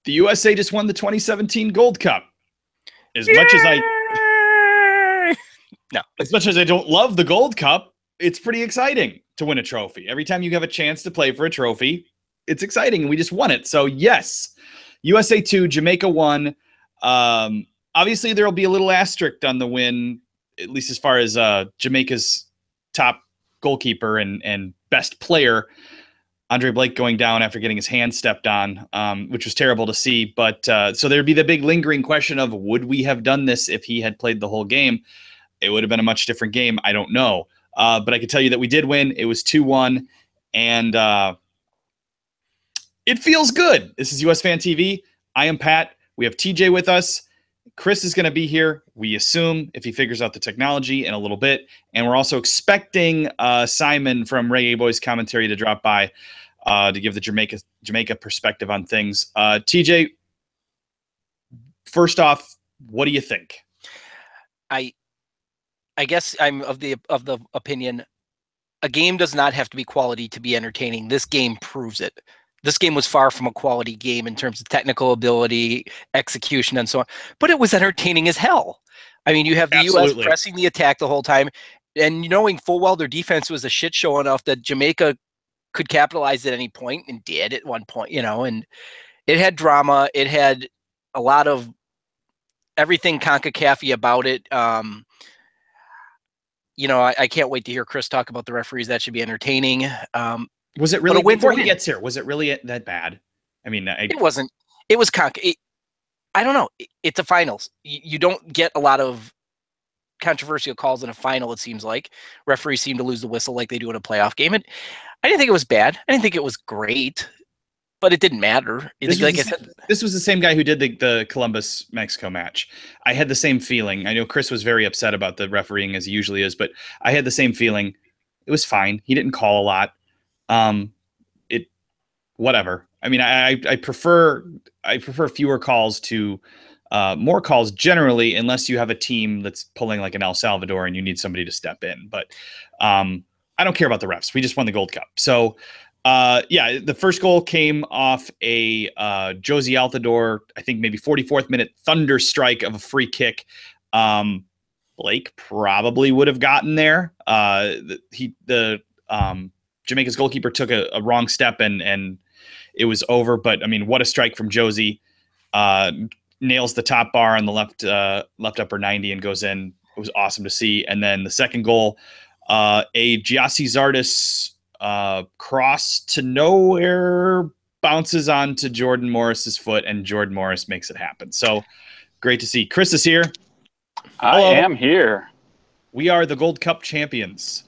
The USA just won the 2017 Gold Cup. As much as I don't love the Gold Cup, it's pretty exciting to win a trophy. Every time you have a chance to play for a trophy, it's exciting, and we just won it. So yes, USA 2, Jamaica 1. Obviously, there will be a little asterisk on the win, at least as far as Jamaica's top goalkeeper and best player, Andre Blake, going down after getting his hand stepped on, which was terrible to see. But so there'd be the big lingering question of, would we have done this if he had played the whole game? It would have been a much different game. I don't know. But I can tell you that we did win. It was 2-1. And it feels good. This is USfanTV. I am Pat. We have TJ with us. Chris is going to be here, we assume, if he figures out the technology in a little bit. And we're also expecting Simon from Reggae Boys Commentary to drop by to give the Jamaica perspective on things. TJ, first off, what do you think? I guess I'm of the opinion a game does not have to be quality to be entertaining. This game proves it. This game was far from a quality game in terms of technical ability, execution, and so on. But it was entertaining as hell. I mean, you have the U.S. pressing the attack the whole time, and knowing full well their defense was a shit show enough that Jamaica could capitalize at any point, and did at one point, and it had drama. It had a lot of everything CONCACAF-y about it. I can't wait to hear Chris talk about the referees. That should be entertaining. Was it really, before he gets here, was it really that bad? I mean, it wasn't. It was I don't know. It's a finals. You don't get a lot of controversial calls in a final, it seems like. Referees seem to lose the whistle like they do in a playoff game. I didn't think it was bad. I didn't think it was great, but it didn't matter. This was the same guy who did the Columbus-Mexico match. I had the same feeling. I know Chris was very upset about the refereeing, as he usually is, but I had the same feeling. It was fine. He didn't call a lot. Whatever. I mean, I prefer fewer calls to more calls generally, unless you have a team that's pulling like an El Salvador and you need somebody to step in. But I don't care about the refs. We just won the Gold Cup. So the first goal came off a Josie Altidore, I think maybe 44th minute thunder strike of a free kick. Blake probably would have gotten there. Jamaica's goalkeeper took a wrong step and it was over. But I mean, what a strike from Josie! Nails the top bar on the left upper 90 and goes in. It was awesome to see. And then the second goal, a Giassi Zardes cross to nowhere, bounces onto Jordan Morris's foot, and Jordan Morris makes it happen. So great to see. Chris is here. I am here. We are the Gold Cup champions.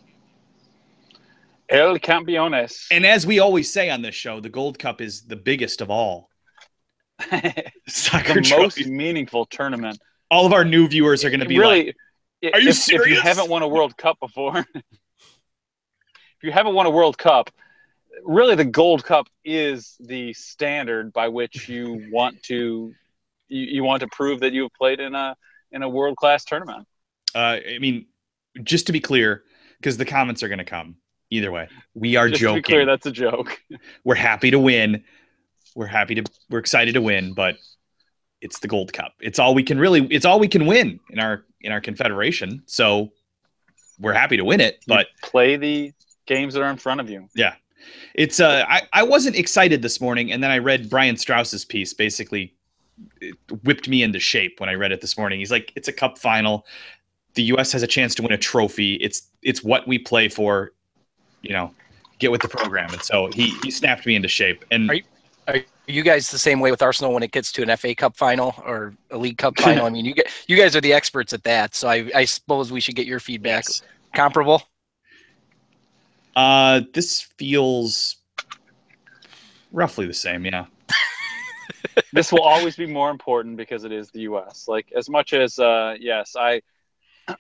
El Campeones. And as we always say on this show, the Gold Cup is the biggest of all. Soccer the most meaningful tournament. All of our new viewers are going to be really, like, are you serious? If you haven't won a World Cup before, if you haven't won a World Cup, really the Gold Cup is the standard by which you want to prove that you have played in a world-class tournament. I mean, just to be clear, because the comments are going to come. Either way, we are joking. To be clear, that's a joke. We're happy to win. We're excited to win, but it's the Gold Cup. It's all we can win in our confederation. So we're happy to win it, but play the games that are in front of you. Yeah. It's I wasn't excited this morning, and then I read Brian Strauss's piece. Basically, it whipped me into shape when I read it this morning. He's like, it's a cup final. The US has a chance to win a trophy. It's what we play for. Get with the program. And so he snapped me into shape. And are you guys the same way with Arsenal when it gets to an FA Cup final or a League Cup final? I mean, you guys are the experts at that. So I suppose we should get your feedback. Yes. Comparable? This feels roughly the same. Yeah. This will always be more important because it is the US. Like, as much as, yes,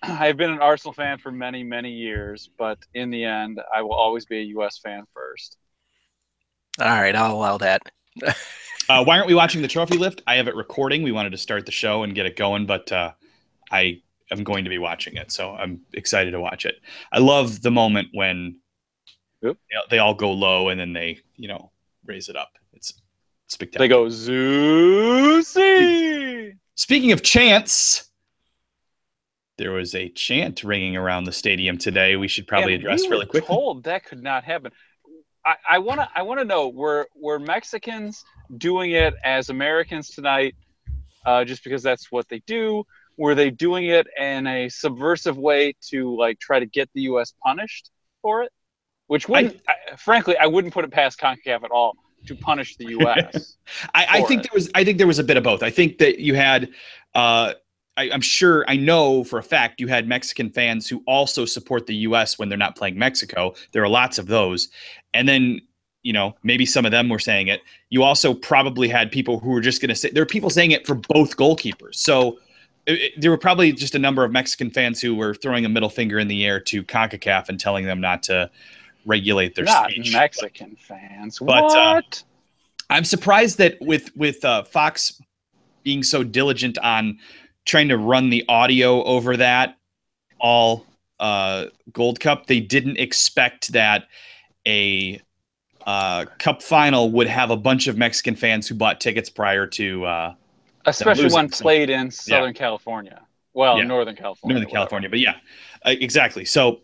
I've been an Arsenal fan for many, many years, but in the end, I will always be a U.S. fan first. All right, I'll allow that. Why aren't we watching the trophy lift? I have it recording. We wanted to start the show and get it going, but I am going to be watching it, so I'm excited to watch it. I love the moment when they all go low and then they, raise it up. It's spectacular. They go Zeusy. Speaking of chants, there was a chant ringing around the stadium today. We should probably address really quickly. Told that could not happen. I wanna know, were Mexicans doing it as Americans tonight, just because that's what they do? Were they doing it in a subversive way to like try to get the U.S. punished for it? Which wouldn't, frankly, I wouldn't put it past CONCACAF at all to punish the U.S. I think there was a bit of both. I think that you had, I'm sure, I know for a fact you had Mexican fans who also support the U.S. when they're not playing Mexico. There are lots of those, and then maybe some of them were saying it. You also probably had people who were just going to say, there are people saying it for both goalkeepers. So there were probably just a number of Mexican fans who were throwing a middle finger in the air to CONCACAF and telling them not to regulate their speech. Not Mexican fans. But, what? I'm surprised that with Fox being so diligent on trying to run the audio over that all Gold Cup, they didn't expect that a Cup final would have a bunch of Mexican fans who bought tickets prior to especially when played in Southern California. Well, Yeah. Northern California. Northern California, but yeah, exactly. So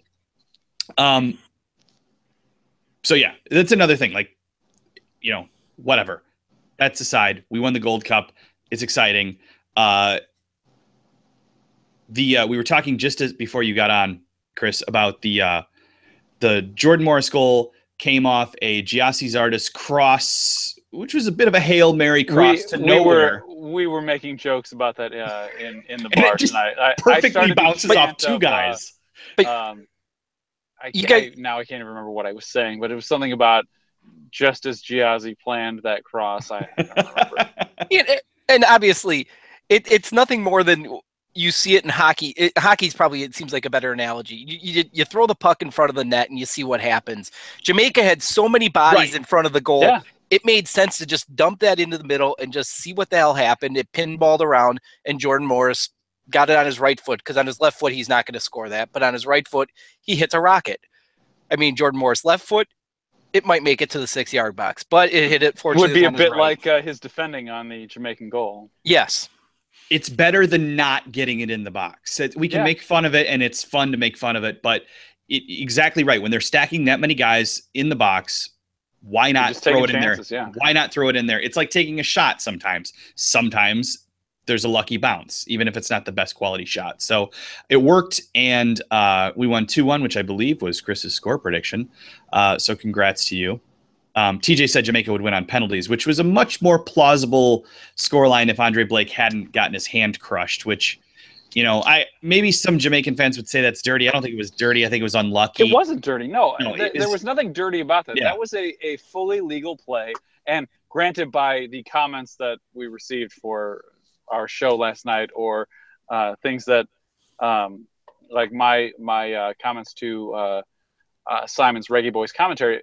yeah, that's another thing. Like, whatever. That's aside. We won the Gold Cup. It's exciting. We were talking just as before you got on, Chris, about the Jordan Morris goal came off a Giassi Zardes cross, which was a bit of a Hail Mary cross to nowhere. We were making jokes about that in the And bar it just tonight. perfectly bounces off two guys. Now I can't even remember what I was saying, but it was something about just as Giazzi planned that cross. I don't remember. And obviously, it's nothing more than you see it in hockey. Hockey's probably, it seems like a better analogy. You throw the puck in front of the net and you see what happens. Jamaica had so many bodies in front of the goal. Yeah. It made sense to just dump that into the middle and just see what the hell happened. It pinballed around, and Jordan Morris got it on his right foot, because on his left foot, he's not going to score that. But on his right foot, he hits a rocket. I mean, Jordan Morris' left foot, it might make it to the 6-yard box, but it hit it. Fortunately, would be a bit like his defending on the Jamaican goal. Yes. It's better than not getting it in the box. We can make fun of it, and it's fun to make fun of it, but exactly right. When they're stacking that many guys in the box, why not throw it in there? Yeah. Why not throw it in there? It's like taking a shot sometimes. Sometimes there's a lucky bounce, even if it's not the best quality shot. So it worked, and we won 2-1, which I believe was Chris's score prediction. So congrats to you. TJ said Jamaica would win on penalties, which was a much more plausible scoreline if Andre Blake hadn't gotten his hand crushed, which, maybe some Jamaican fans would say that's dirty. I don't think it was dirty. I think it was unlucky. It wasn't dirty. No, there was nothing dirty about that. Yeah. That was a fully legal play. And granted, by the comments that we received for our show last night, or things that like my comments to Simon's Reggae Boys commentary,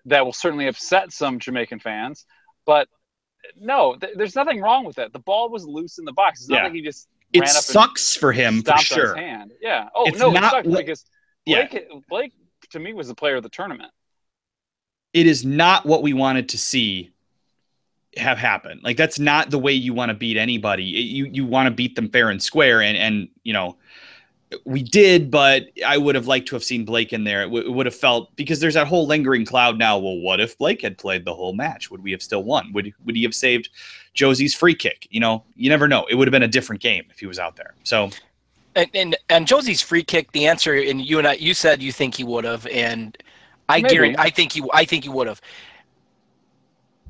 that will certainly upset some Jamaican fans, but no, there's nothing wrong with that. The ball was loose in the box. It's not like he just ran up sucks for him, for sure. On his hand. Yeah. Oh, it's no, not it sucked because Blake to me was the player of the tournament. It is not what we wanted to see have happen. Like, that's not the way you want to beat anybody. You want to beat them fair and square, and we did, but I would have liked to have seen Blake in there. It would have felt, because there's that whole lingering cloud now. Well, what if Blake had played the whole match? Would we have still won? Would he have saved Josie's free kick? You never know. It would have been a different game if he was out there. So, and Josie's free kick, the answer, and you said you think he would have, and I guarantee, I think he would have.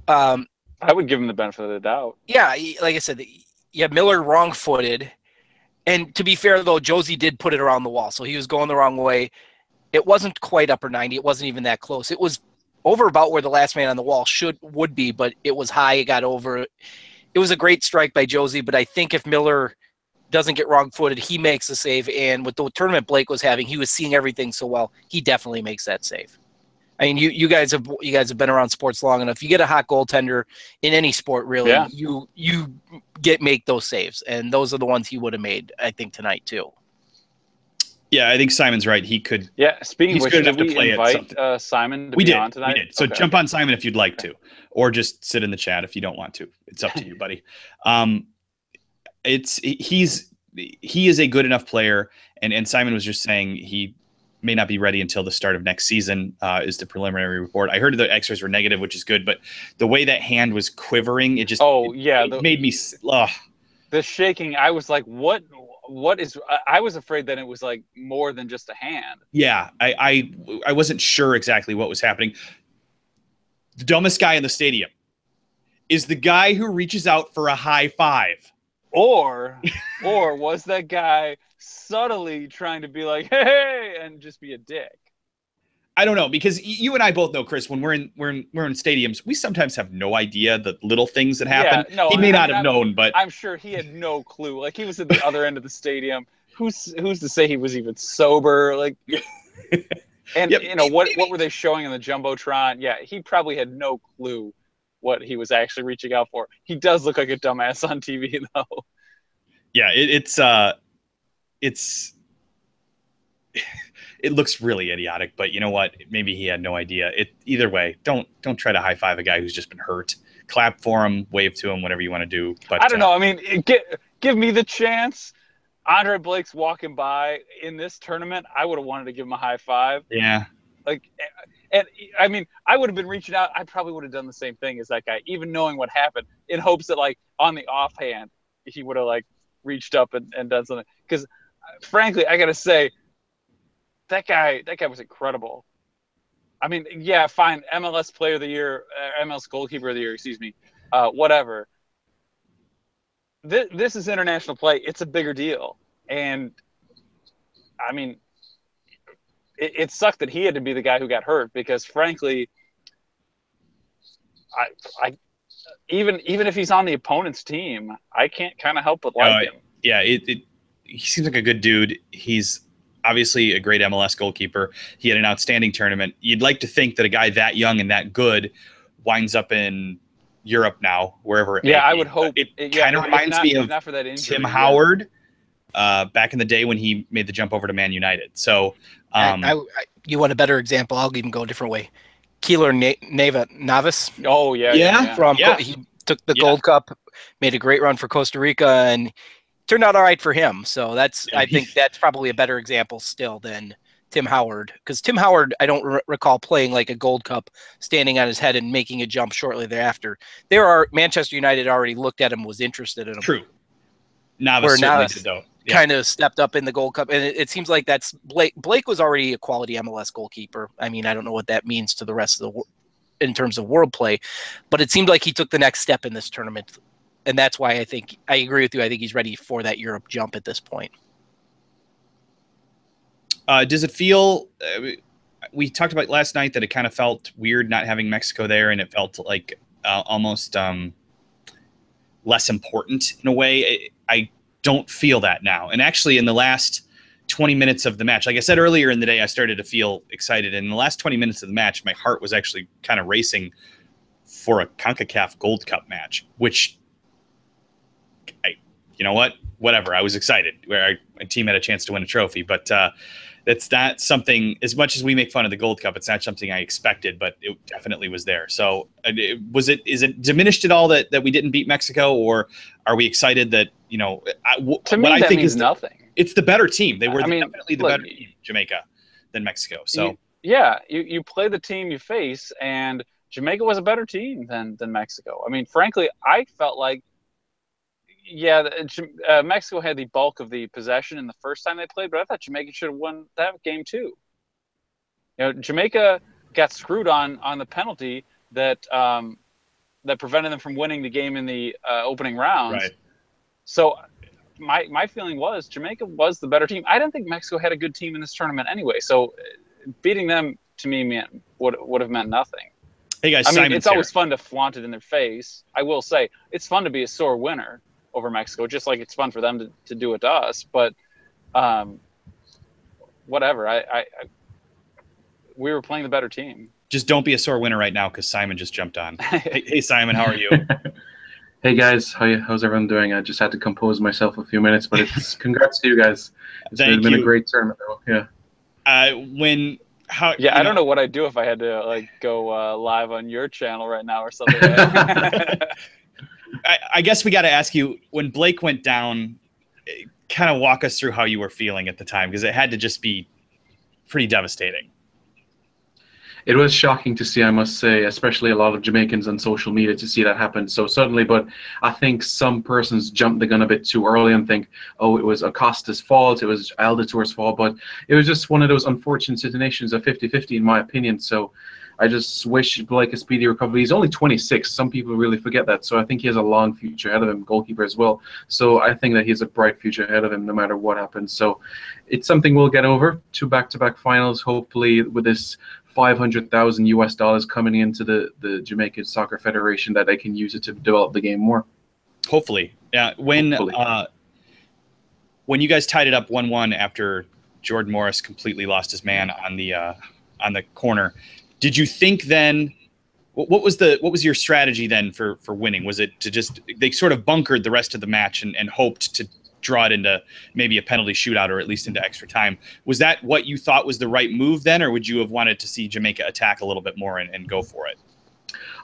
I would give him the benefit of the doubt. Yeah, like I said, Miller wrong-footed. And to be fair, though, Josie did put it around the wall, so he was going the wrong way. It wasn't quite upper 90. It wasn't even that close. It was over about where the last man on the wall would be, but it was high. It got over. It was a great strike by Josie, but I think if Miller doesn't get wrong-footed, he makes the save. And with the tournament Blake was having, he was seeing everything so well. He definitely makes that save. I mean, you guys have been around sports long enough. You get a hot goaltender in any sport, really. Yeah. You make those saves, and those are the ones he would have made, I think, tonight too. Yeah, I think Simon's right. He could. Yeah. Speaking of He's which, good did enough to we play at invite something. Simon to We be did. on tonight? We did. So Okay, jump okay. on Simon if you'd like to, or just sit in the chat if you don't want to. It's up to you, buddy. He is a good enough player, and Simon was just saying he may not be ready until the start of next season. Is the preliminary report. I heard the X-rays were negative, which is good, but the way that hand was quivering, it just it made me. The shaking. I was like, what? What is? I was afraid that it was like more than just a hand. Yeah, I wasn't sure exactly what was happening. The dumbest guy in the stadium is the guy who reaches out for a high five. Or was that guy subtly trying to be like, hey, and just be a dick? I don't know, because you and I both know, Chris, when we're in stadiums, we sometimes have no idea the little things that happen. Yeah, no, he may not have known, but I'm sure he had no clue. Like, he was at the other end of the stadium. Who's to say he was even sober? Like, and Yep. you know what were they showing on the jumbotron? Yeah, he probably had no clue what he was actually reaching out for. He does look like a dumbass on TV, though. Yeah, it looks really idiotic, but you know what? Maybe he had no idea. Either way, don't try to high five a guy who's just been hurt. Clap for him, wave to him, whatever you want to do. But I don't know. I mean, give me the chance. Andre Blake's walking by in this tournament. I would have wanted to give him a high five. Yeah. Like, and I mean, I would have been reaching out. I probably would have done the same thing as that guy, even knowing what happened, in hopes that, like, on the offhand, he would have, like, reached up and done something. Because, frankly, I got to say, that guy was incredible. I mean, yeah, fine. MLS Player of the Year, MLS Goalkeeper of the Year, excuse me, whatever. This is international play. It's a bigger deal. And, I mean, it sucked that he had to be the guy who got hurt because, frankly, I even if he's on the opponent's team, I can't kind of help but like him. Yeah, he seems like a good dude. He's obviously a great MLS goalkeeper. He had an outstanding tournament. You'd like to think that a guy that young and that good winds up in Europe now, wherever it may I be. would hope. It kind of reminds me of for that injury, Tim Howard back in the day when he made the jump over to Man United. So you want a better example? I'll even go a different way. Keeler Navas. Oh, yeah. He took the Gold Cup, made a great run for Costa Rica, and turned out all right for him. So I think that's probably a better example still than Tim Howard, because Tim Howard, I don't recall playing like a Gold Cup, standing on his head and making a jump shortly thereafter. Manchester United already looked at him, was interested in him. True. Navas did, though. Kind of stepped up in the Gold Cup, and it seems like that's Blake. Blake was already a quality MLS goalkeeper. I mean, I don't know what that means to the rest of in terms of world play, but it seemed like he took the next step in this tournament. And that's why I think I agree with you. I think he's ready for that Europe jump at this point. Does it feel? We talked about last night that it kind of felt weird not having Mexico there, and it felt like almost less important in a way. I don't feel that now. And actually, in the last 20 minutes of the match, like I said earlier in the day, I started to feel excited. And in the last 20 minutes of the match, my heart was actually kind of racing for a CONCACAF Gold Cup match, which. You know what? Whatever. I was excited where my team had a chance to win a trophy, but that's not something, as much as we make fun of the Gold Cup, it's not something I expected, but it definitely was there. So is it diminished at all that we didn't beat Mexico, or are we excited that, to me, that means nothing. It's the better team. They were definitely the better team, Jamaica, than Mexico. So you play the team you face, and Jamaica was a better team than Mexico. I mean, frankly, I felt like, Mexico had the bulk of the possession in the first time they played, but I thought Jamaica should have won that game too. Jamaica got screwed on the penalty that prevented them from winning the game in the opening rounds. Right. So my feeling was Jamaica was the better team. I didn't think Mexico had a good team in this tournament anyway. So beating them to me would have meant nothing. Hey guys, it's always fun to flaunt it in their face. I will say it's fun to be a sore winner over Mexico, just like it's fun for them to do it to us. But whatever. We were playing the better team. Just don't be a sore winner right now, because Simon just jumped on. Hey Simon, how are you? Hey guys, how's everyone doing? I just had to compose myself a few minutes, but it's congrats to you guys. It's been a great tournament, though. Yeah. I don't know what I'd do if I had to like go live on your channel right now or something. I guess we got to ask you, when Blake went down, kind of walk us through how you were feeling at the time, because it had to just be pretty devastating. It was shocking to see, I must say, especially a lot of Jamaicans on social media, to see that happen so suddenly. But I think some persons jumped the gun a bit too early and think, oh, it was Acosta's fault, it was Aldatour's fault. But it was just one of those unfortunate situations of 50-50, in my opinion. So I just wish Blake a speedy recovery. He's only 26. Some people really forget that. So I think he has a long future ahead of him, goalkeeper as well. So I think that he has a bright future ahead of him no matter what happens. So it's something we'll get over. 2 back-to-back finals, hopefully, with this $500,000 coming into the Jamaican Soccer Federation, that they can use it to develop the game more. Hopefully. Yeah. When you guys tied it up 1-1 after Jordan Morris completely lost his man on the corner, did you think then, what was your strategy then for winning? Was it to just, they sort of bunkered the rest of the match and hoped to draw it into maybe a penalty shootout or at least into extra time? Was that what you thought was the right move then, or would you have wanted to see Jamaica attack a little bit more and go for it?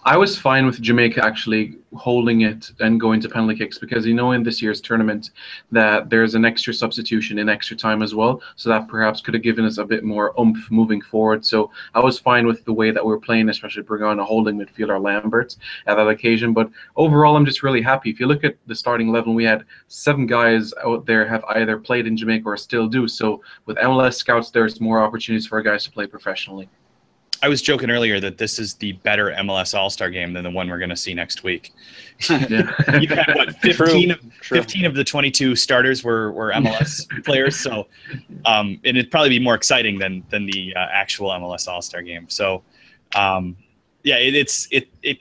I was fine with Jamaica actually holding it and going to penalty kicks, because you know in this year's tournament that there's an extra substitution in extra time as well, so that perhaps could have given us a bit more oomph moving forward. So I was fine with the way that we're playing, especially bringing on a holding midfielder, Lambert, at that occasion. But overall, I'm just really happy. If you look at the starting 11, we had 7 guys out there have either played in Jamaica or still do. So with MLS scouts, there's more opportunities for guys to play professionally. I was joking earlier that this is the better MLS All-Star game than the one we're going to see next week. Yeah. You've had, what, 15 of the 22 starters were MLS players, so and it'd probably be more exciting than the actual MLS All-Star game. So, yeah, it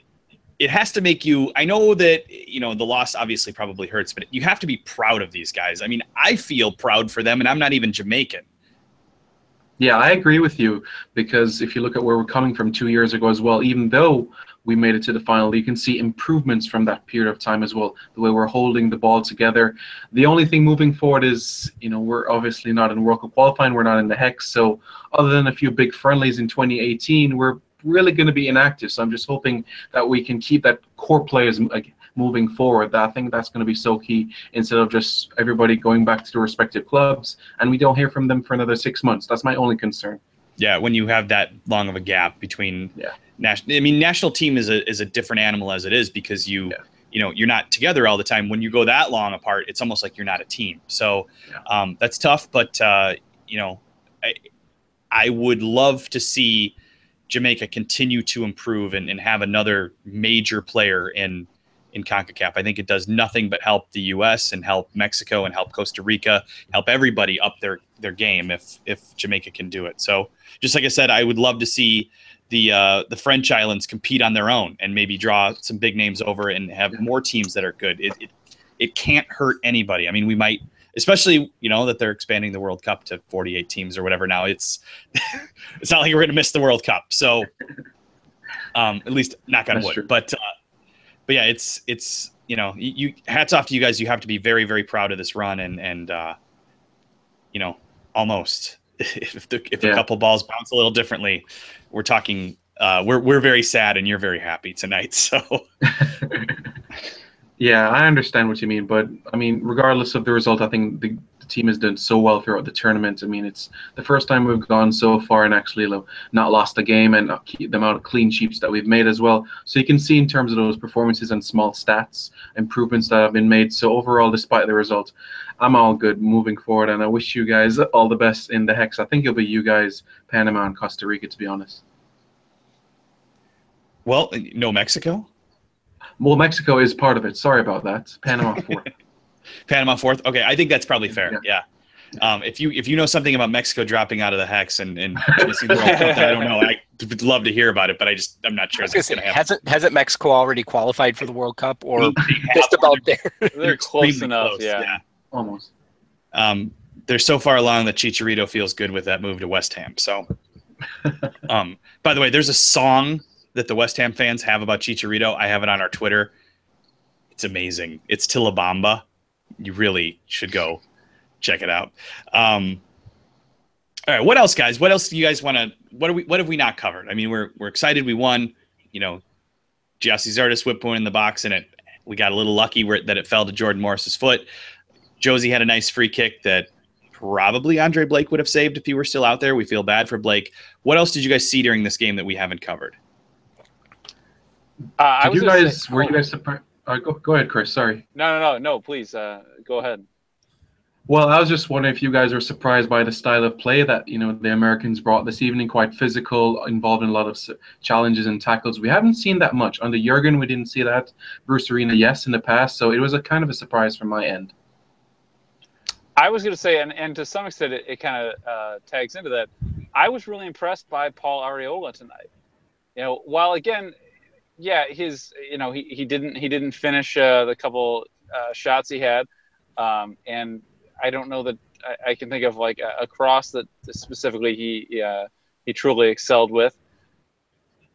has to make you. I know that the loss obviously probably hurts, but you have to be proud of these guys. I mean, I feel proud for them, and I'm not even Jamaican. Yeah, I agree with you, because if you look at where we're coming from 2 years ago as well, even though we made it to the final, you can see improvements from that period of time as well, the way we're holding the ball together. The only thing moving forward is, we're obviously not in World Cup qualifying, we're not in the Hex, so other than a few big friendlies in 2018, we're really going to be inactive. So I'm just hoping that we can keep that core players moving forward. I think that's going to be so key, instead of just everybody going back to their respective clubs and we don't hear from them for another 6 months. That's my only concern. Yeah, when you have that long of a gap between national team is a different animal as it is, because you're not together all the time. When you go that long apart, it's almost like you're not a team. So that's tough, but I would love to see Jamaica continue to improve and have another major player in CONCACAF. I think it does nothing but help the U.S. and help Mexico and help Costa Rica, help everybody up their game if Jamaica can do it. So just like I said, I would love to see the French islands compete on their own and maybe draw some big names over and have more teams that are good. It can't hurt anybody. I mean, we might, especially that they're expanding the World Cup to 48 teams or whatever now. It's not like we're going to miss the World Cup. So at least knock on wood. But yeah, it's you hats off to you guys. You have to be very, very proud of this run and almost if a couple balls bounce a little differently, we're talking we're very sad and you're very happy tonight. So yeah, I understand what you mean, but I mean, regardless of the result, I think the team has done so well throughout the tournament. I mean, it's the first time we've gone so far and actually not lost a game, and keep them out of clean sheets that we've made as well. So you can see in terms of those performances and small stats, improvements that have been made. So overall, despite the result, I'm all good moving forward, and I wish you guys all the best in the Hex. I think it'll be you guys, Panama and Costa Rica, to be honest. Well, no Mexico? Well, Mexico is part of it. Sorry about that. Panama 4th. Panama 4th. Okay, I think that's probably fair. Yeah. If you know something about Mexico dropping out of the Hex and missing the World Cup, I don't know. I would love to hear about it, but I'm not sure it's going to happen. Hasn't Mexico already qualified for the World Cup, or just about there? They're close enough. Yeah, almost. They're so far along that Chicharito feels good with that move to West Ham. So, by the way, there's a song that the West Ham fans have about Chicharito. I have it on our Twitter. It's amazing. It's Tillabamba. You really should go check it out. All right, what else, guys? What else do you guys want to? What have we not covered? I mean, we're excited. We won. You know, Giassi Zardes whipped one in the box, and we got a little lucky that it fell to Jordan Morris's foot. Josie had a nice free kick that probably Andre Blake would have saved if he were still out there. We feel bad for Blake. What else did you guys see during this game that we haven't covered? Were you guys surprised? Go ahead, Chris. Sorry. No. Please go ahead. Well, I was just wondering if you guys were surprised by the style of play that the Americans brought this evening. Quite physical, involved in a lot of challenges and tackles. We haven't seen that much under Jurgen. We didn't see that. Bruce Arena, yes, in the past. So it was a kind of a surprise from my end. I was going to say, and to some extent, it kind of tags into that. I was really impressed by Paul Arriola tonight. While again, yeah, he didn't finish the couple shots he had, and I don't know that I can think of like a cross that specifically he truly excelled with.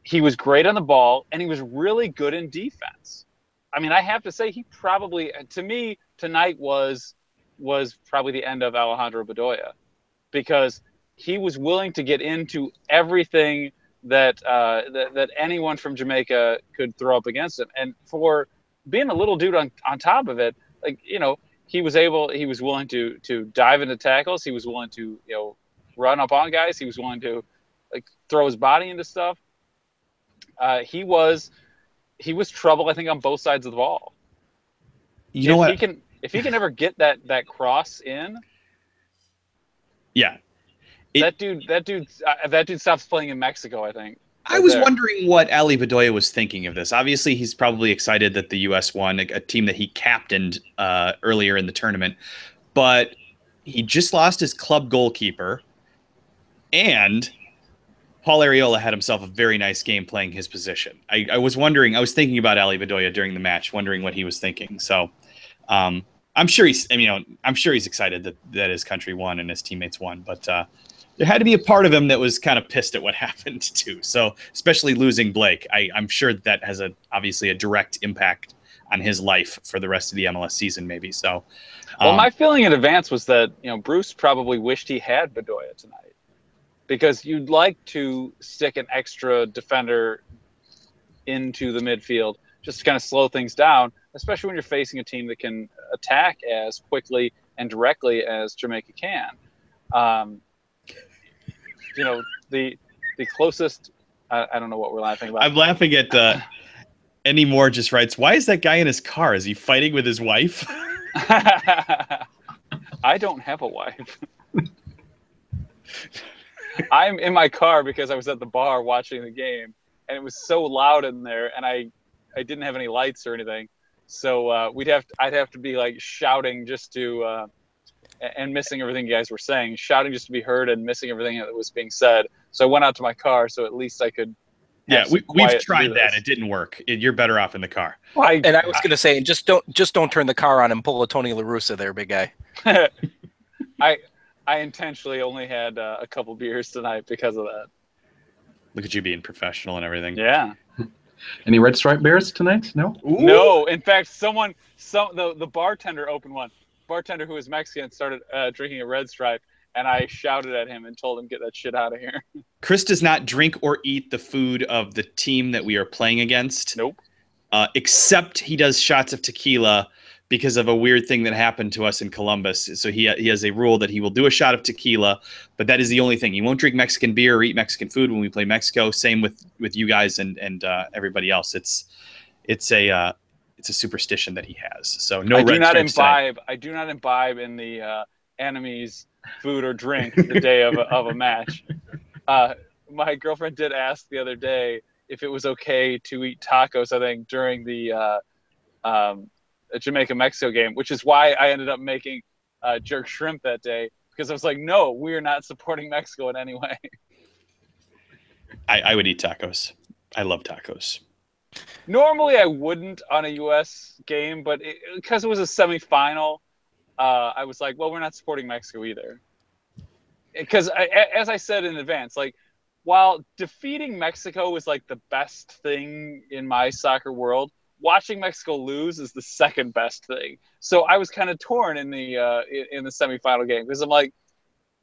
He was great on the ball, and he was really good in defense. I mean, I have to say, he probably, to me, tonight was probably the end of Alejandro Bedoya, because he was willing to get into everything that anyone from Jamaica could throw up against him. And for being a little dude on top of it, like, he was willing to dive into tackles. He was willing to, run up on guys. He was willing to like throw his body into stuff. He was trouble, I think, on both sides of the ball. You know what? If he can ever get that cross in, yeah, that dude stops playing in Mexico, I think. I was wondering what Ali Bedoya was thinking of this. Obviously, he's probably excited that the U.S. won, a team that he captained earlier in the tournament. But he just lost his club goalkeeper, and Paul Arriola had himself a very nice game playing his position. I was thinking about Ali Bedoya during the match, wondering what he was thinking. So I'm sure he's excited that his country won and his teammates won. But there had to be a part of him that was kind of pissed at what happened too. So especially losing Blake, I'm sure that has obviously a direct impact on his life for the rest of the MLS season, maybe. So, well, my feeling in advance was that Bruce probably wished he had Bedoya tonight, because you'd like to stick an extra defender into the midfield just to kind of slow things down, especially when you're facing a team that can attack as quickly and directly as Jamaica can. The closest, I don't know what we're laughing about. I'm laughing at Any More just writes, why is that guy in his car? Is he fighting with his wife? I don't have a wife. I'm in my car because I was at the bar watching the game, and it was so loud in there, and I didn't have any lights or anything. So I'd have to be like shouting just to and missing everything you guys were saying, shouting just to be heard and missing everything that was being said. So I went out to my car so at least I could. Yeah, we've tried that. It didn't work. You're better off in the car. I was going to say, just don't turn the car on and pull a Tony La Russa there, big guy. I intentionally only had a couple beers tonight because of that. Look at you being professional and everything. Yeah. Any Red Stripe beers tonight? No. Ooh. No. In fact, the bartender opened one. Bartender who was Mexican started drinking a Red Stripe, and I shouted at him and told him, get that shit out of here. Chris does not drink or eat the food of the team that we are playing against. Nope. Except he does shots of tequila because of a weird thing that happened to us in Columbus. So he has a rule that he will do a shot of tequila, but that is the only thing. He won't drink Mexican beer or eat Mexican food when we play Mexico. Same with you guys and everybody else. It's a superstition that he has. So no. I do not imbibe in the enemy's food or drink the day of a match. My girlfriend did ask the other day if it was okay to eat tacos, I think, during the Jamaica-Mexico game, which is why I ended up making jerk shrimp that day, because I was like, no, we are not supporting Mexico in any way. I would eat tacos. I love tacos. Normally I wouldn't on a U.S. game, but because it was a semifinal, I was like, well, we're not supporting Mexico either. Because as I said in advance, like, while defeating Mexico was like the best thing in my soccer world, watching Mexico lose is the second best thing. So I was kind of torn in the semifinal game because I'm like,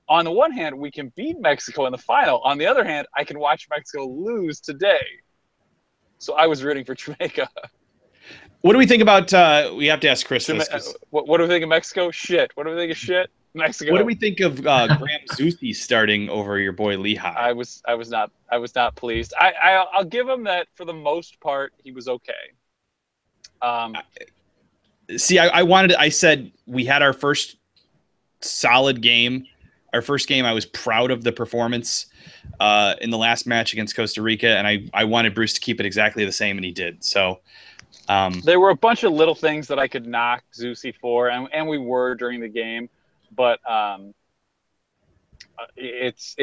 on the one hand, we can beat Mexico in the final. On the other hand, I can watch Mexico lose today. So I was rooting for Jamaica. What do we think about? We have to ask Chris this. What do we think of Mexico? Shit. What do we think of shit? Mexico. What do we think of Graham Zusi starting over your boy Lehigh? I was not pleased. I'll give him that for the most part. He was okay. See, I said we had our first solid game. Our first game, I was proud of the performance in the last match against Costa Rica, and I wanted Bruce to keep it exactly the same, and he did. So there were a bunch of little things that I could knock Zusi for, and we were during the game, but it's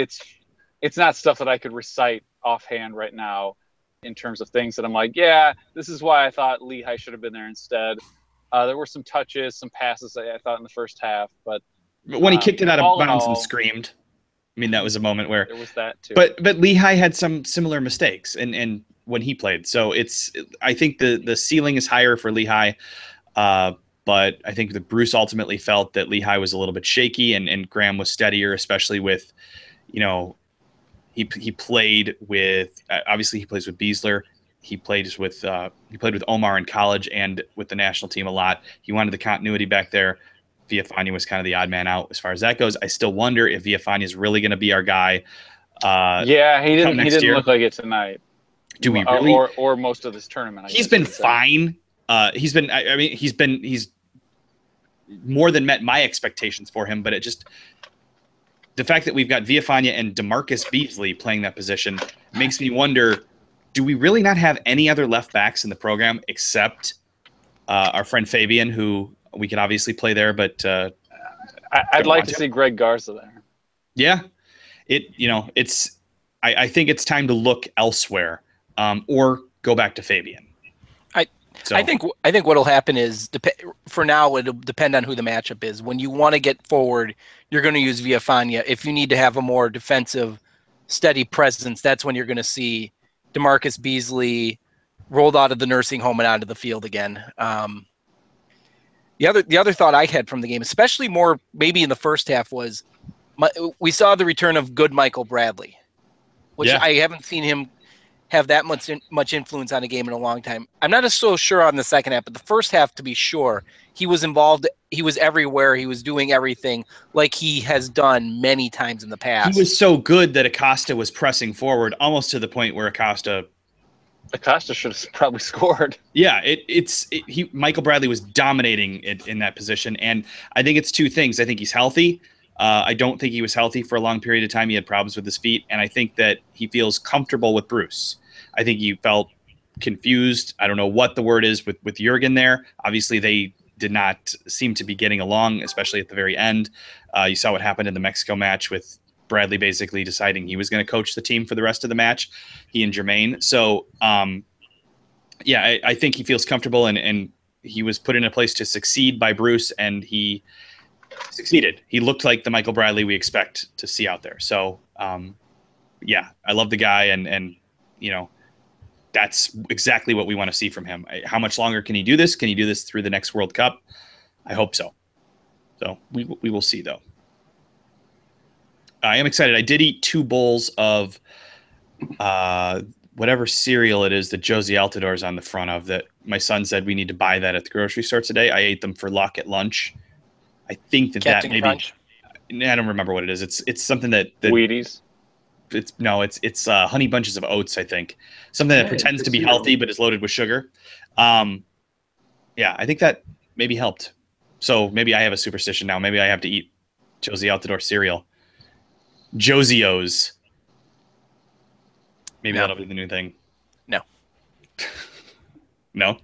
not stuff that I could recite offhand right now in terms of things that I'm like, yeah, this is why I thought Lehigh should have been there instead. There were some touches, some passes I thought in the first half, but when he kicked it out of bounds and screamed, I mean, that was a moment where there was that too. But Lehigh had some similar mistakes, and when he played, so I think the ceiling is higher for Lehigh, but I think that Bruce ultimately felt that Lehigh was a little bit shaky, and Graham was steadier, especially with, he played with obviously he plays with Beasler. He played with Omar in college and with the national team a lot. He wanted the continuity back there. Villafania was kind of the odd man out as far as that goes. I still wonder if Villafania is really going to be our guy. Yeah, he didn't look like it tonight. Do we really? Or most of this tournament. He's been fine. He's more than met my expectations for him, but the fact that we've got Villafania and DeMarcus Beasley playing that position makes me wonder, do we really not have any other left backs in the program except our friend Fabian, who we could obviously play there, but I'd like to see Greg Garza there. Yeah, I think it's time to look elsewhere, or go back to Fabian. I think what'll happen is, for now, it'll depend on who the matchup is. When you want to get forward, you're going to use Villafania. If you need to have a more defensive, steady presence, that's when you're going to see DeMarcus Beasley rolled out of the nursing home and onto the field again. The other thought I had from the game, especially more maybe in the first half, was we saw the return of good Michael Bradley, which I haven't seen him have that much influence on a game in a long time. I'm not so sure on the second half, but the first half, to be sure, he was involved. He was everywhere. He was doing everything like he has done many times in the past. He was so good that Acosta was pressing forward almost to the point where Acosta should have probably scored. Yeah, Michael Bradley was dominating it in that position, and I think it's two things. I think he's healthy. I don't think he was healthy for a long period of time. He had problems with his feet, and I think that he feels comfortable with Bruce. I think he felt confused. I don't know what the word is with Jurgen there. Obviously, they did not seem to be getting along, especially at the very end. You saw what happened in the Mexico match with Bradley basically deciding he was going to coach the team for the rest of the match, he and Jermaine. So, I think he feels comfortable, and he was put in a place to succeed by Bruce, and he succeeded. He looked like the Michael Bradley we expect to see out there. So, I love the guy, and that's exactly what we want to see from him. How much longer can he do this? Can he do this through the next World Cup? I hope so. So we will see, though. I am excited. I did eat 2 bowls of whatever cereal it is that Josie Altador is on the front of, that my son said we need to buy that at the grocery store today. I ate them for luck at lunch. I think Captain maybe Crunch? I don't remember what it is. It's something that Wheaties. It's Honey Bunches of Oats, I think. Something that pretends to be healthy but is loaded with sugar. I think that maybe helped. So maybe I have a superstition now. Maybe I have to eat Josie Altador cereal. Josie's. Maybe that'll be the new thing. No. No?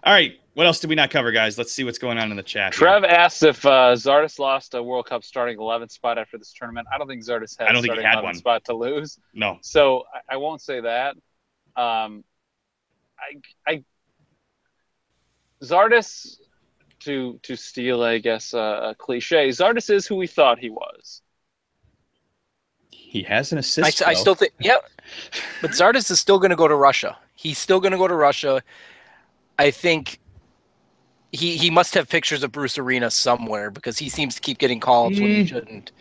All right. What else did we not cover, guys? Let's see what's going on in the chat. Trev asks if Zardes lost a World Cup starting 11th spot after this tournament. I don't think Zardes had a starting 11th spot to lose. No. So I won't say that. Zardes, to steal, I guess, a cliche, Zardes is who we thought he was. He has an assist. I still think, but Zardes is still going to go to Russia. He's still going to go to Russia. I think he must have pictures of Bruce Arena somewhere because he seems to keep getting call-ups when he shouldn't.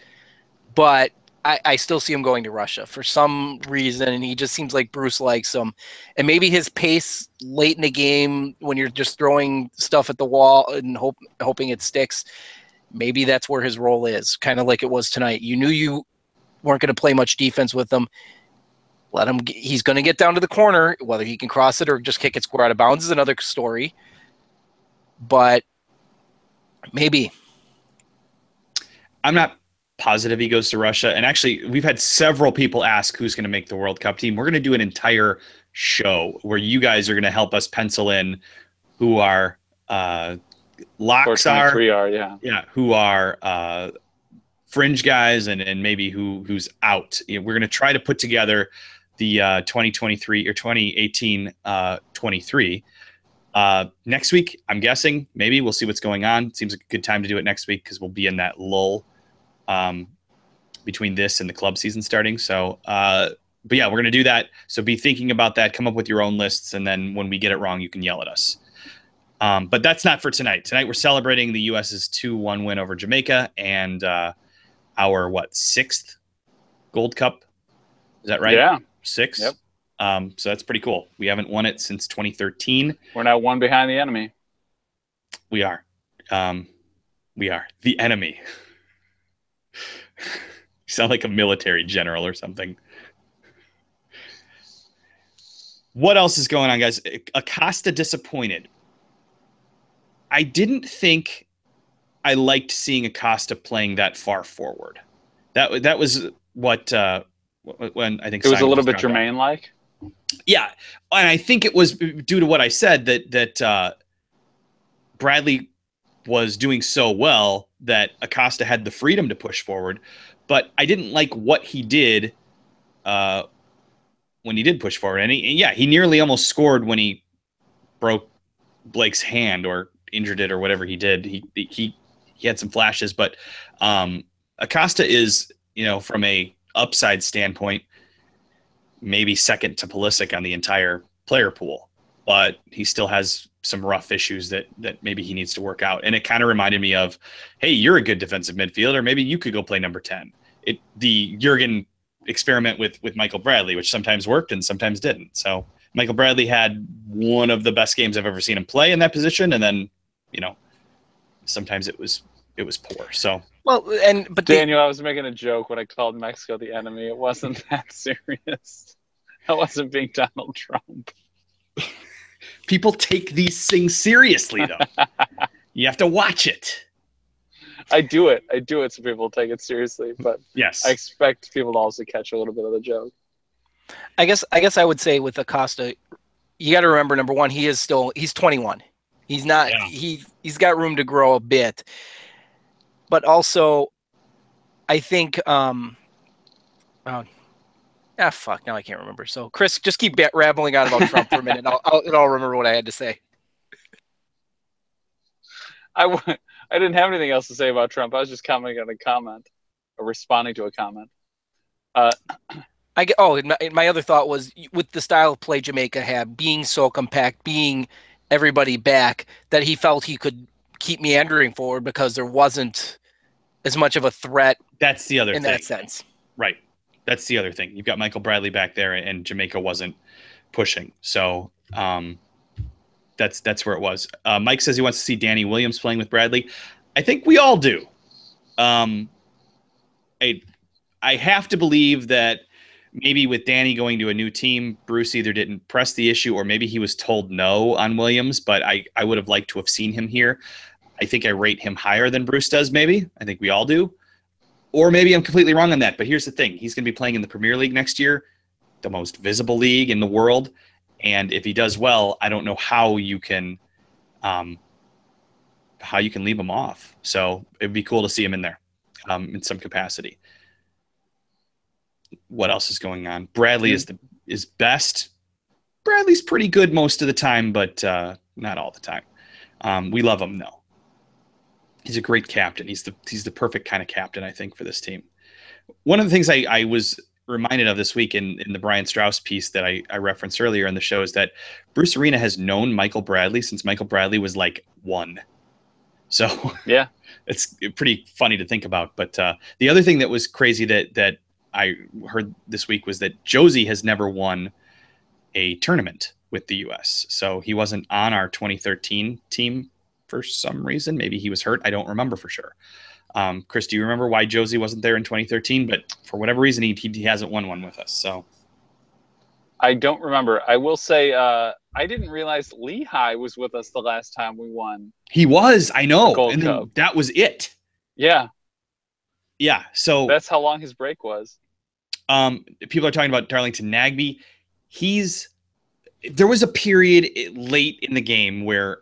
But I still see him going to Russia for some reason, and he just seems like Bruce likes him. And maybe his pace late in the game when you're just throwing stuff at the wall and hoping it sticks, maybe that's where his role is, kind of like it was tonight. You knew you weren't going to play much defense with him. Let him. He's going to get down to the corner. Whether he can cross it or just kick it square out of bounds is another story. But maybe. I'm not positive he goes to Russia. And actually, we've had several people ask who's going to make the World Cup team. We're going to do an entire show where you guys are going to help us pencil in who our locks are. Yeah, who are fringe guys and maybe who's out. You know, we're going to try to put together the 2023 or 2018 23. Next week, I'm guessing, maybe we'll see what's going on. It seems like a good time to do it next week because we'll be in that lull between this and the club season starting. So, but yeah, we're going to do that. So be thinking about that, come up with your own lists. And then when we get it wrong, you can yell at us. But that's not for tonight. Tonight, we're celebrating the U.S.'s 2-1 win over Jamaica and our, 6th Gold Cup? Is that right? Yeah. 6? Yep. So that's pretty cool. We haven't won it since 2013. We're now one behind the enemy. We are. We are. The enemy. You sound like a military general or something. What else is going on, guys? Acosta disappointed. I didn't think I liked seeing Acosta playing that far forward. That was what when I think it was Simon a little bit dropped off. Jermaine-like. Yeah, and I think it was due to what I said that Bradley was doing so well that Acosta had the freedom to push forward, but I didn't like what he did when he did push forward. And he nearly almost scored when he broke Blake's hand or injured it or whatever he did. He had some flashes, but Acosta is, from a upside standpoint, maybe second to Pulisic on the entire player pool, but he still has some rough issues that maybe he needs to work out. And it kind of reminded me of, hey, you're a good defensive midfielder. Maybe you could go play number 10. The Jurgen experiment with Michael Bradley, which sometimes worked and sometimes didn't. So Michael Bradley had one of the best games I've ever seen him play in that position. And then, sometimes it was poor. So, but Daniel, I was making a joke when I called Mexico the enemy. It wasn't that serious. I wasn't being Donald Trump. People take these things seriously, though. You have to watch it. I do it so people take it seriously, but yes, I expect people to also catch a little bit of the joke. I guess I would say with Acosta, you got to remember, number one, he's 21. He's not. Yeah. He's got room to grow a bit, but also, I think. Now I can't remember. So, Chris, just keep rambling on about Trump for a minute. I'll remember what I had to say. I didn't have anything else to say about Trump. I was just commenting on a comment, or responding to a comment. My other thought was with the style of play Jamaica had, being so compact, being everybody back, that he felt he could keep meandering forward because there wasn't as much of a threat. That's the other thing. In that sense. Right. That's the other thing. You've got Michael Bradley back there, and Jamaica wasn't pushing. So that's where it was. Mike says he wants to see Danny Williams playing with Bradley. I think we all do. I have to believe that maybe with Danny going to a new team, Bruce either didn't press the issue or maybe he was told no on Williams, but I would have liked to have seen him here. I think I rate him higher than Bruce does, maybe. I think we all do. Or maybe I'm completely wrong on that, but here's the thing. He's going to be playing in the Premier League next year, the most visible league in the world. And if he does well, I don't know how you can leave him off. So it'd be cool to see him in there in some capacity. What else is going on? Bradley is best. Bradley's pretty good most of the time, but not all the time. We love him, though. He's a great captain. He's the perfect kind of captain, I think, for this team. One of the things I was reminded of this week in the Brian Strauss piece that I referenced earlier in the show is that Bruce Arena has known Michael Bradley since Michael Bradley was like 1. So Yeah. it's pretty funny to think about. But the other thing that was crazy that I heard this week was that Josie has never won a tournament with the U.S. So he wasn't on our 2013 team for some reason. Maybe he was hurt. I don't remember for sure. Chris, do you remember why Josie wasn't there in 2013? But for whatever reason, he hasn't won one with us. So I don't remember. I will say I didn't realize Lehigh was with us the last time we won. He was. I know. The Gold And then Cup. that was it. Yeah. Yeah. So That's how long his break was. people are talking about Darlington Nagbe. There was a period late in the game where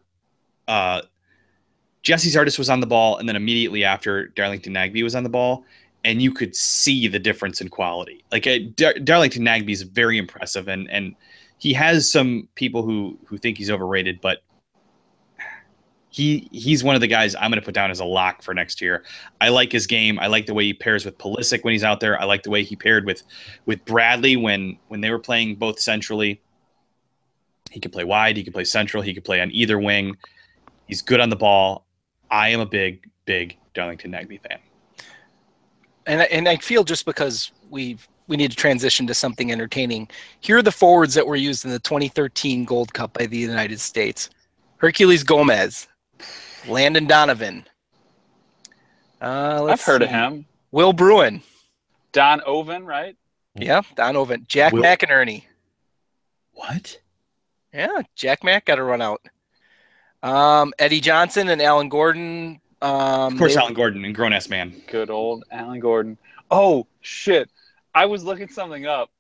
Jesse Zardes was on the ball, and then immediately after Darlington Nagbe was on the ball, and you could see the difference in quality. Like Darlington Nagbe is very impressive, and he has some people who think he's overrated, but he's one of the guys I'm going to put down as a lock for next year. I like his game. I like the way he pairs with Pulisic when he's out there. I like the way he paired with Bradley when they were playing both centrally. He could play wide. He could play central. He could play on either wing. He's good on the ball. I am a big Darlington Nagbe fan. And I feel just because we need to transition to something entertaining. Here are the forwards that were used in the 2013 Gold Cup by the United States: Hercules Gomez, Landon Donovan. I've heard of him. Will Bruin. Don Oven, right? Yeah, Don Oven. Jack McInerney. What? Yeah, Jack Mack got a run out. Eddie Johnson and Alan Gordon. Of course, Alan Gordon and grown-ass man. Good old Alan Gordon. Oh, shit. I was looking something up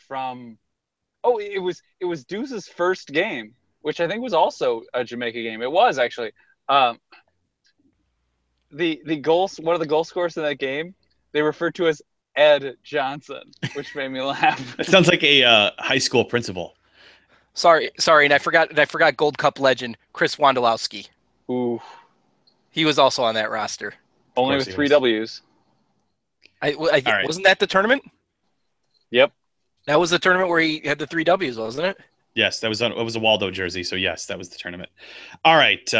from – it was Deuce's first game, which I think was also a Jamaica game. It was, actually. The goals – one of the goal scorers in that game, they referred to as Ed Johnson, which made me laugh. It sounds like a high school principal. Sorry, and I forgot Gold Cup legend Chris Wondolowski. Ooh. He was also on that roster. Only with 3 W's. Right. Wasn't that the tournament? Yep. That was the tournament where he had the 3 W's, wasn't it? Yes, it was a Waldo jersey. So yes, that was the tournament. All right.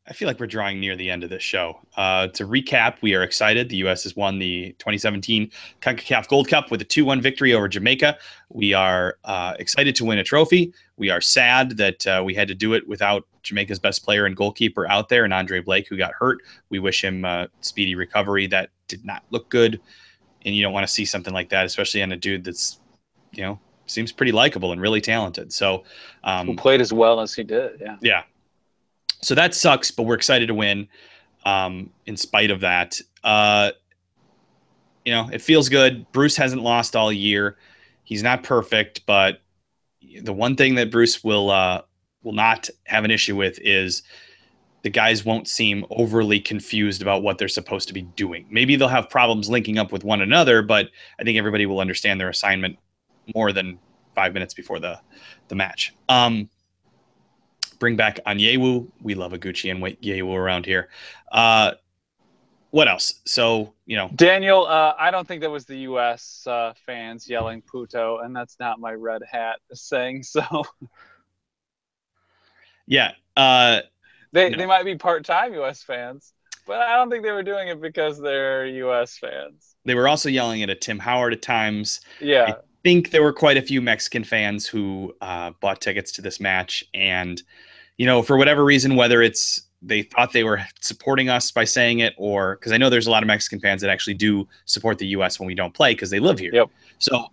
I feel like we're drawing near the end of this show. To recap, we are excited. The U.S. has won the 2017 CONCACAF Gold Cup with a 2-1 victory over Jamaica. We are excited to win a trophy. We are sad that we had to do it without Jamaica's best player and goalkeeper out there, and Andre Blake, who got hurt. We wish him speedy recovery. That did not look good, and you don't want to see something like that, especially on a dude that's, seems pretty likable and really talented. So, who played as well as he did. Yeah. Yeah. So that sucks, but we're excited to win. In spite of that, it feels good. Bruce hasn't lost all year. He's not perfect, but the one thing that Bruce will not have an issue with is the guys won't seem overly confused about what they're supposed to be doing. Maybe they'll have problems linking up with one another, but I think everybody will understand their assignment more than 5 minutes before the match. Bring back Onyewu. We love a Gucci and Yewu around here. What else? So, Daniel, I don't think that was the U.S. Fans yelling Puto, and that's not my red hat saying so. Yeah. They might be part-time U.S. fans, but I don't think they were doing it because they're U.S. fans. They were also yelling at Tim Howard at times. Yeah. I think there were quite a few Mexican fans who bought tickets to this match. And, for whatever reason, whether it's they thought they were supporting us by saying it, or because I know there's a lot of Mexican fans that actually do support the U.S. when we don't play because they live here. Yep. So,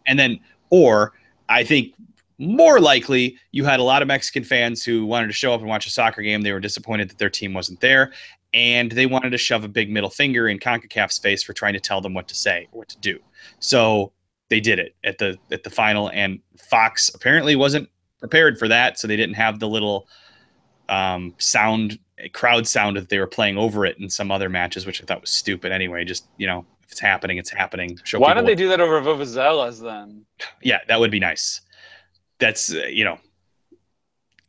or I think more likely you had a lot of Mexican fans who wanted to show up and watch a soccer game. They were disappointed that their team wasn't there, and they wanted to shove a big middle finger in CONCACAF's face for trying to tell them what to say or what to do. So they did it at the final, and Fox apparently wasn't prepared for that, so they didn't have the little crowd sound that they were playing over it in some other matches, which I thought was stupid anyway. Just, if it's happening, it's happening. Why don't they do that over Vuvuzelas then? Yeah, that would be nice. That's, I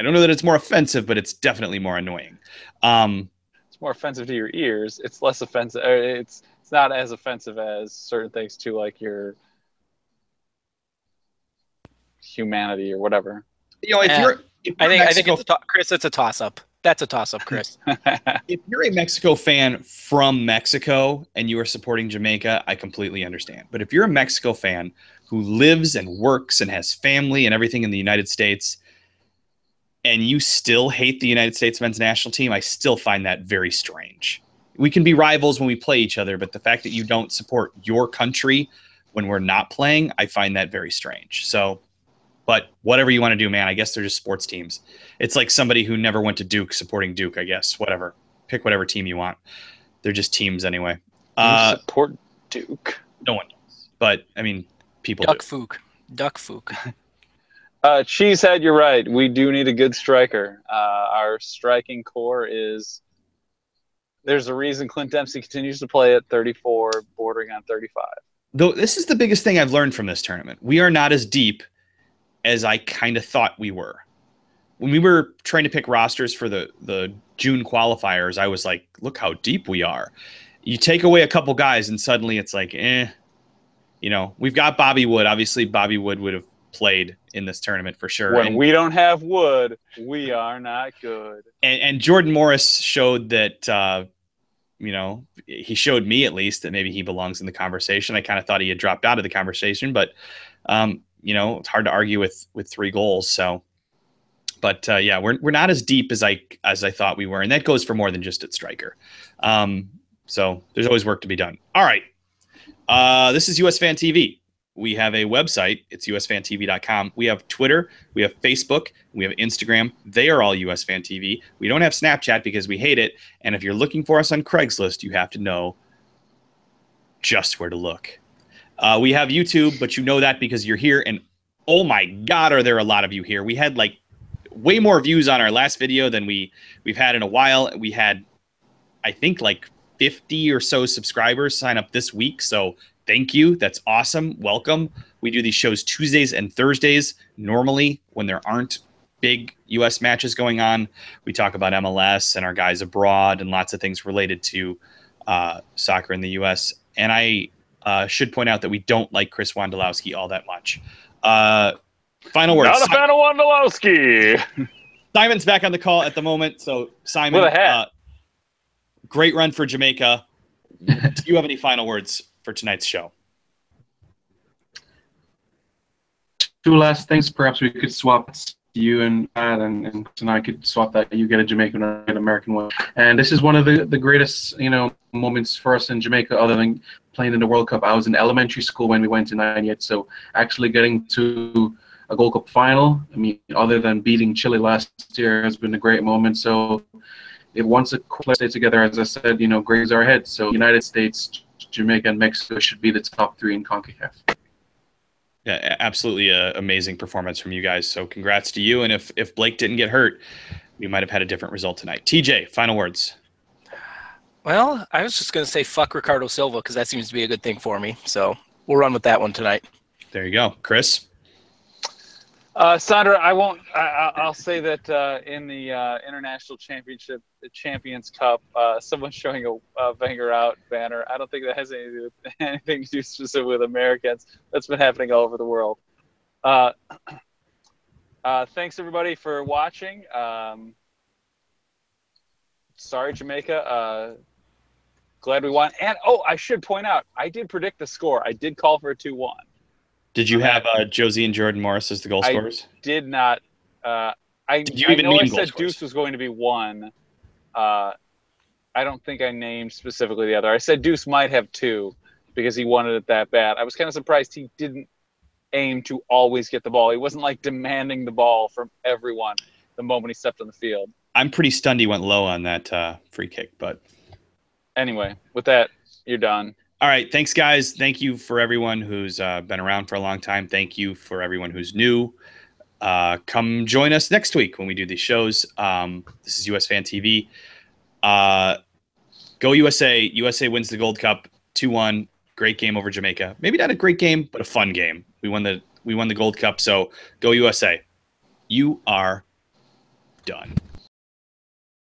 don't know that it's more offensive, but it's definitely more annoying. It's more offensive to your ears. It's less offensive. It's not as offensive as certain things to like your humanity or whatever. You know, if Yeah. you're I think it's Chris. It's a toss-up. That's a toss-up, Chris. if you're a Mexico fan from Mexico and you are supporting Jamaica, I completely understand. But if you're a Mexico fan who lives and works and has family and everything in the United States, and you still hate the United States men's national team, I still find that very strange. We can be rivals when we play each other, but the fact that you don't support your country when we're not playing, I find that very strange. So, but whatever you want to do, man, I guess they're just sports teams. It's like somebody who never went to Duke supporting Duke, I guess. Whatever. Pick whatever team you want. They're just teams anyway. You support Duke? No one does. But, I mean, people Duck do. Fook. Duck Fook. Cheesehead, you're right. We do need a good striker. Our striking core is... There's a reason Clint Dempsey continues to play at 34, bordering on 35. Though this is the biggest thing I've learned from this tournament. We are not as deep as I kind of thought we were. When we were trying to pick rosters for the June qualifiers, I was like, look how deep we are. You take away a couple guys and suddenly it's like, you know, we've got Bobby Wood. Obviously, Bobby Wood would have played in this tournament for sure. When we don't have Wood, we are not good. And Jordan Morris showed that, you know, he showed me at least that maybe he belongs in the conversation. I kind of thought he had dropped out of the conversation, but you know, it's hard to argue with 3 goals. So, but yeah, we're not as deep as I thought we were, and that goes for more than just at striker. So there's always work to be done. All right, this is USfanTV. We have a website. It's USfanTV.com. We have Twitter. We have Facebook. We have Instagram. They are all USfanTV. We don't have Snapchat because we hate it. And if you're looking for us on Craigslist, you have to know just where to look. We have YouTube, but you know that because you're here. And oh my God, are there a lot of you here? We had like way more views on our last video than we've had in a while. We had, I think, like 50 or so subscribers sign up this week. So thank you. That's awesome. Welcome. We do these shows Tuesdays and Thursdays. Normally, when there aren't big U.S. matches going on, we talk about MLS and our guys abroad and lots of things related to soccer in the U.S. And I should point out that we don't like Chris Wondolowski all that much. Final words. Not a fan of Wondolowski. Simon's back on the call at the moment. So, Simon, With a hat. Great run for Jamaica. Do you have any final words for tonight's show? 2 last things. Perhaps we could swap you and Pat, and I could swap that. You get a Jamaican and I get an American one. And this is one of the greatest, you know, moments for us in Jamaica, other than playing in the World Cup. I was in elementary school when we went to 98, so actually getting to a Gold Cup final, I mean, other than beating Chile last year, has been a great moment. So if once a players stay together, as I said, you know, grades are ahead. So United States, Jamaica, and Mexico should be the top 3 in CONCACAF. Yeah, absolutely amazing performance from you guys. So congrats to you. And if Blake didn't get hurt, we might have had a different result tonight. TJ, final words. Well, I was just going to say fuck Ricardo Silva because that seems to be a good thing for me. So we'll run with that one tonight. There you go. Chris? Sandra, I won't. I'll say that in the International Championship, the Champions Cup, someone's showing a Wenger out banner. I don't think that has anything to do specifically with Americans. That's been happening all over the world. Thanks everybody for watching. Sorry, Jamaica. Glad we won. And I should point out, I did predict the score. I did call for a 2-1. Did you have Josie and Jordan Morris as the goal scorers? I did not. I know I said Deuce was going to be 1. I don't think I named specifically the other. I said Deuce might have 2 because he wanted it that bad. I was kind of surprised he didn't aim to always get the ball. He wasn't like demanding the ball from everyone the moment he stepped on the field. I'm pretty stunned he went low on that free kick, but anyway, with that, you're done. All right. Thanks, guys. Thank you for everyone who's been around for a long time. Thank you for everyone who's new. Come join us next week when we do these shows. This is USfanTV. Go USA. USA wins the Gold Cup 2-1. Great game over Jamaica. Maybe not a great game, but a fun game. We won the Gold Cup, so go USA. You are done.